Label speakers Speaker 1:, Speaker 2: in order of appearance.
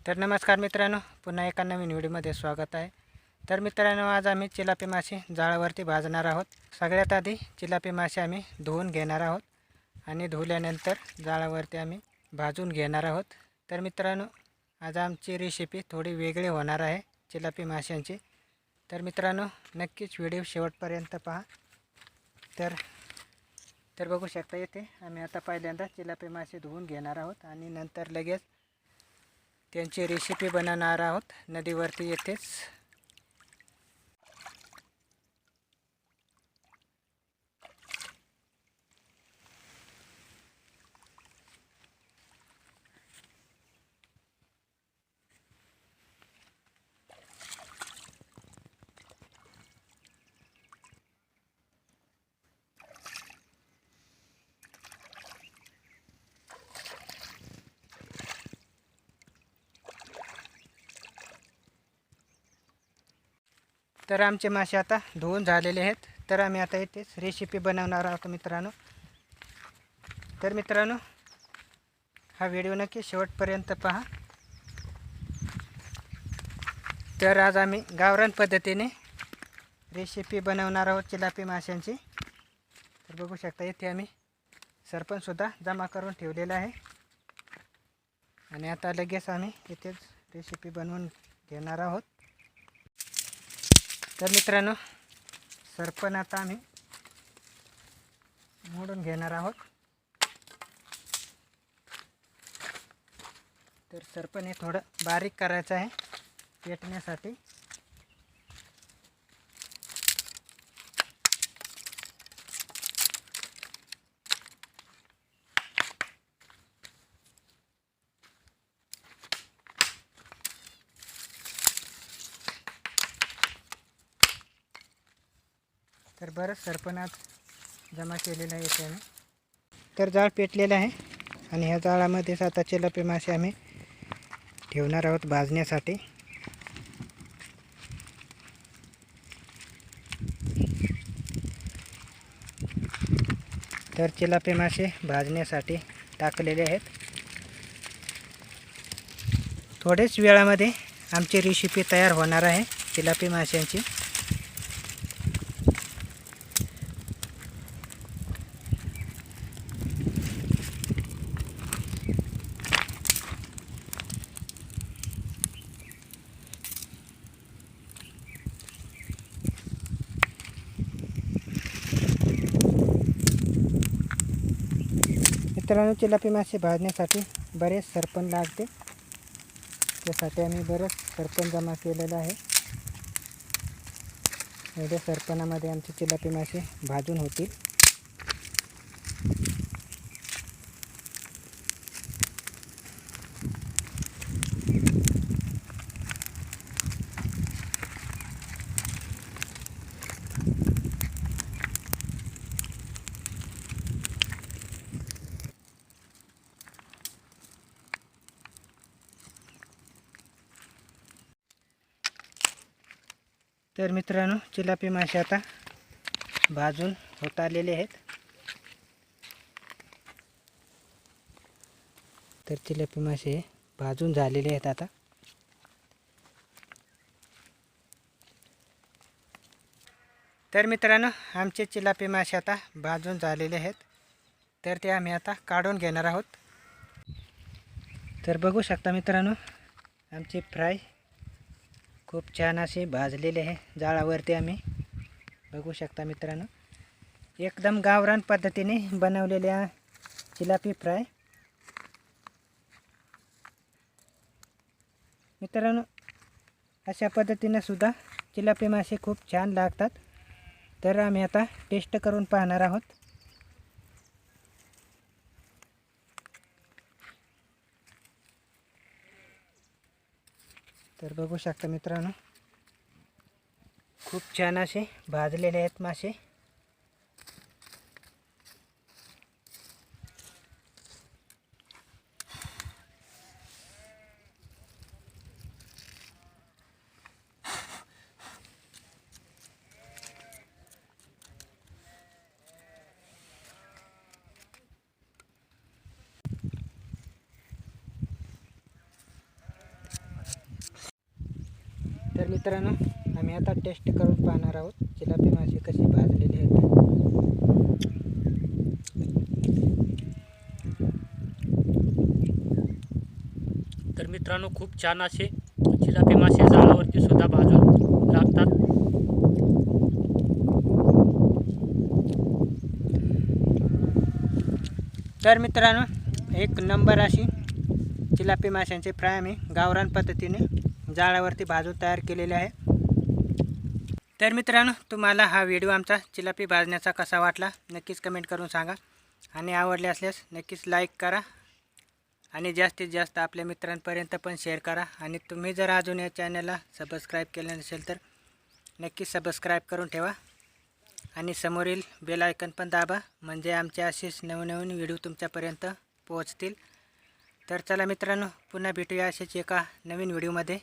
Speaker 1: तर नमस्कार मित्रांनो, पुन्हा एका नवीन व्हिडिओमध्ये स्वागत आहे। तर मित्रांनो, आज आम्ही चिलापी मासे जाळावरती भाजणार आहोत। सगळ्यात आधी चिलापी मासे आम्ही धुवून घेणार आहोत आणि धुवल्यानंतर जाळावरती आम्ही भाजून घेणार आहोत। तर मित्रांनो, आज आमची रेसिपी थोडी वेगळी होणार आहे चिलापी माशांची। तर मित्रांनो, नक्कीच व्हिडिओ शेवटपर्यंत पहा। तर बघू शकता, इथे आम्ही आता पहिल्यांदा चिलापी मासे धुवून घेणार आहोत आणि नंतर लगेच त्यांची रेसिपी बनवणार आहोत नदीवरती येथेच। तर आमचे मासे आता धुवून झालेले आहेत। तर आम्ही आता इथेच रेसिपी बनवणार आहोत मित्रांनो। तर मित्रांनो, हा व्हिडिओ नक्की शेवटपर्यंत पहा। तर आज आम्ही गावरान पद्धतीने रेसिपी बनवणार आहोत चिलापी माशांची। तर बघू शकता, इथे आम्ही सरपणसुद्धा जमा करून ठेवलेला आहे आणि आता लगेच आम्ही इथेच रेसिपी बनवून घेणार आहोत। तर मित्रांनो, सरपण आता आम्ही मोडून घेणार आहोत। तर सरपण हे थोडं बारीक करायचं आहे पेटण्यासाठी। तर बरंच सरपण आज जमा केलेलं आहे इथे आम्ही। तर जाळ पेटलेलं आहे आणि ह्या जाळामध्येच आता चिलापी मासे आम्ही ठेवणार आहोत भाजण्यासाठी। तर चिलापी मासे भाजण्यासाठी टाकलेले आहेत। थोड्याच वेळामध्ये आमची रेसिपी तयार होणार आहे चिलापी माशांची। मित्रांनो, चिलापी मासे भाजण्यासाठी बरेच सरपण लागते, त्यासाठी आम्ही बरेच सरपण जमा केलेलं आहे। एवढ्या सरपणामध्ये आमचे चिलापी मासे भाजून होतील। तर मित्रांनो, चिलापी मासे आता भाजून होत आलेले आहेत। तर चिलापी मासे भाजून झालेले आहेत आता। तर मित्रांनो, आमचे चिलापी मासे आता भाजून झालेले आहेत। तर ते आम्ही आता काढून घेणार आहोत। तर बघू शकता मित्रांनो, आमचे फ्राय खूप छान असे भाजलेले आहे जाळावरती। आम्ही बघू शकता मित्रांनो, एकदम गावरान पद्धतीने बनवलेल्या चिलापी फ्राय। मित्रांनो, अशा पद्धतीने सुद्धा चिलापी मासे खूप छान लागतात। तर आम्ही आता टेस्ट करून पाहणार आहोत। तर बघू शकता मित्रांनो, खूप छान असे भाजलेले आहेत मासे। मित्रांनो, आम्ही आता टेस्ट करून पाहणार आहोत चिलापी मासे कशी भाजलेली आहेत.
Speaker 2: तर मित्रांनो, खूप छान असे चिलापी मासे जाळावरती सुद्धा भाजून लागतात.
Speaker 1: तर मित्रांनो, एक नंबर अशी चिलापी माशांचे फ्राय आम्ही गावरान पद्धतीने जाळावरती भाजून तयार केलेले आहे. तर मित्रांनो, तुम्हाला हा व्हिडिओ आमचा चिलापी भाजण्याचा कसा वाटला नक्कीच कमेंट करून सांगा. आणि आवडले असल्यास नक्कीच लाईक करा आणि जास्तीत जास्त आपल्या मित्रांपर्यंत पण शेअर करा. आणि तुम्ही जर अजून या चॅनलला सबस्क्राईब केलं नसेल तर नक्कीच सबस्क्राईब करून ठेवा आणि समोरील बेल आयकन पण दाबा, म्हणजे आमचे असेच नवनवीन व्हिडिओ तुमच्यापर्यंत पोहोचतील. तर चला मित्रांनो, पुन्हा भेटूया असेच एका नवीन व्हिडिओमध्ये.